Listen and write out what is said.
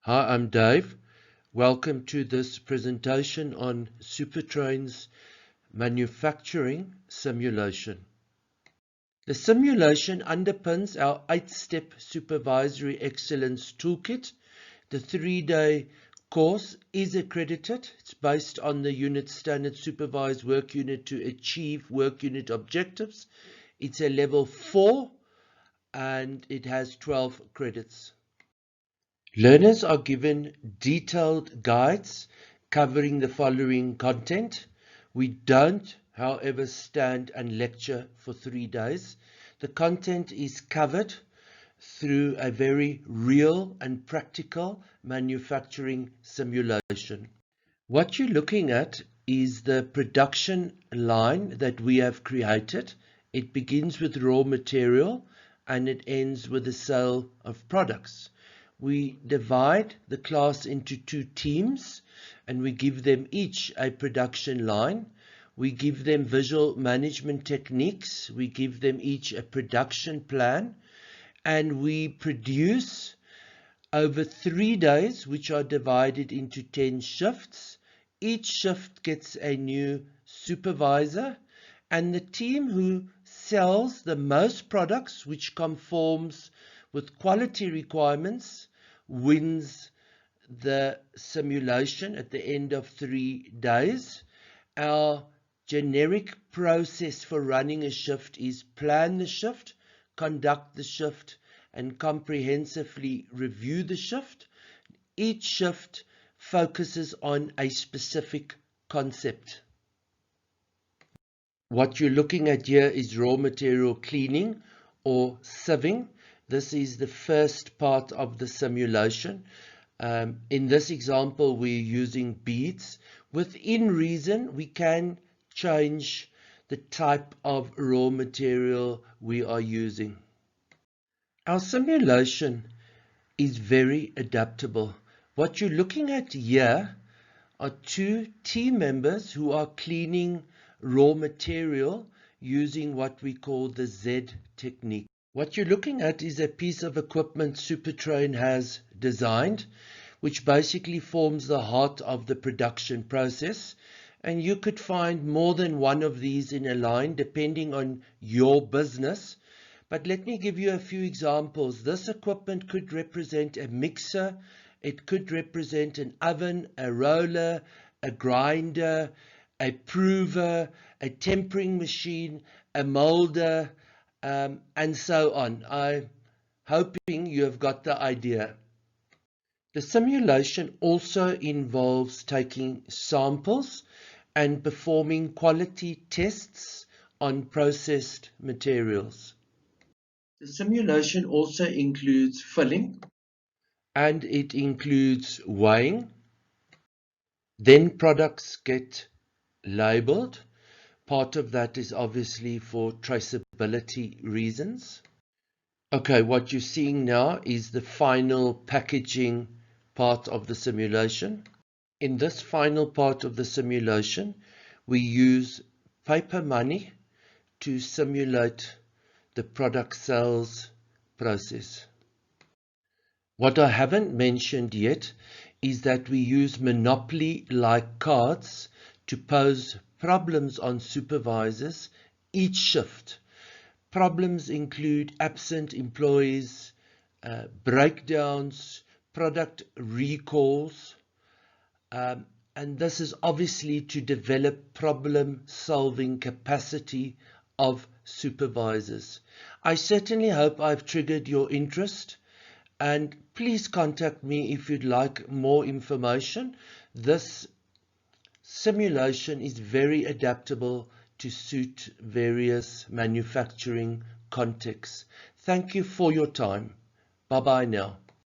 Hi, I'm Dave. Welcome to this presentation on Supertrain's manufacturing simulation. The simulation underpins our 8-step supervisory excellence toolkit. The 3-day course is accredited. It's based on the unit standard supervised work unit to achieve work unit objectives. It's a level 4 and it has 12 credits. Learners are given detailed guides covering the following content. We don't, however, stand and lecture for 3 days. The content is covered through a very real and practical manufacturing simulation. What you're looking at is the production line that we have created. It begins with raw material and it ends with the sale of products. We divide the class into 2 teams and we give them each a production line. We give them visual management techniques. We give them each a production plan, and we produce over 3 days, which are divided into 10 shifts. Each shift gets a new supervisor, and the team who sells the most products, which conforms with quality requirements, wins the simulation at the end of 3 days. Our generic process for running a shift is plan the shift, conduct the shift, and comprehensively review the shift. Each shift focuses on a specific concept. What you're looking at here is raw material cleaning or sieving. This is the first part of the simulation. In this example, we're using beads. Within reason, we can change the type of raw material we are using. Our simulation is very adaptable. What you're looking at here are 2 team members who are cleaning raw material using what we call the Z technique. What you're looking at is a piece of equipment Supertrain has designed, which basically forms the heart of the production process. And you could find more than one of these in a line depending on your business. But let me give you a few examples. This equipment could represent a mixer, it could represent an oven, a roller, a grinder, a prover, a tempering machine, a molder, and so on. I'm hoping you have got the idea. The simulation also involves taking samples and performing quality tests on processed materials. The simulation also includes filling, and it includes weighing. Then products get labeled. Part of that is obviously for traceability reasons. Okay, what you're seeing now is the final packaging part of the simulation. In this final part of the simulation, we use paper money to simulate the product sales process. What I haven't mentioned yet is that we use Monopoly-like cards to pose problems on supervisors each shift. Problems include absent employees, breakdowns, product recalls, and this is obviously to develop problem-solving capacity of supervisors. I certainly hope I've triggered your interest, and please contact me if you'd like more information. This simulation is very adaptable to suit various manufacturing contexts. Thank you for your time. Bye-bye now.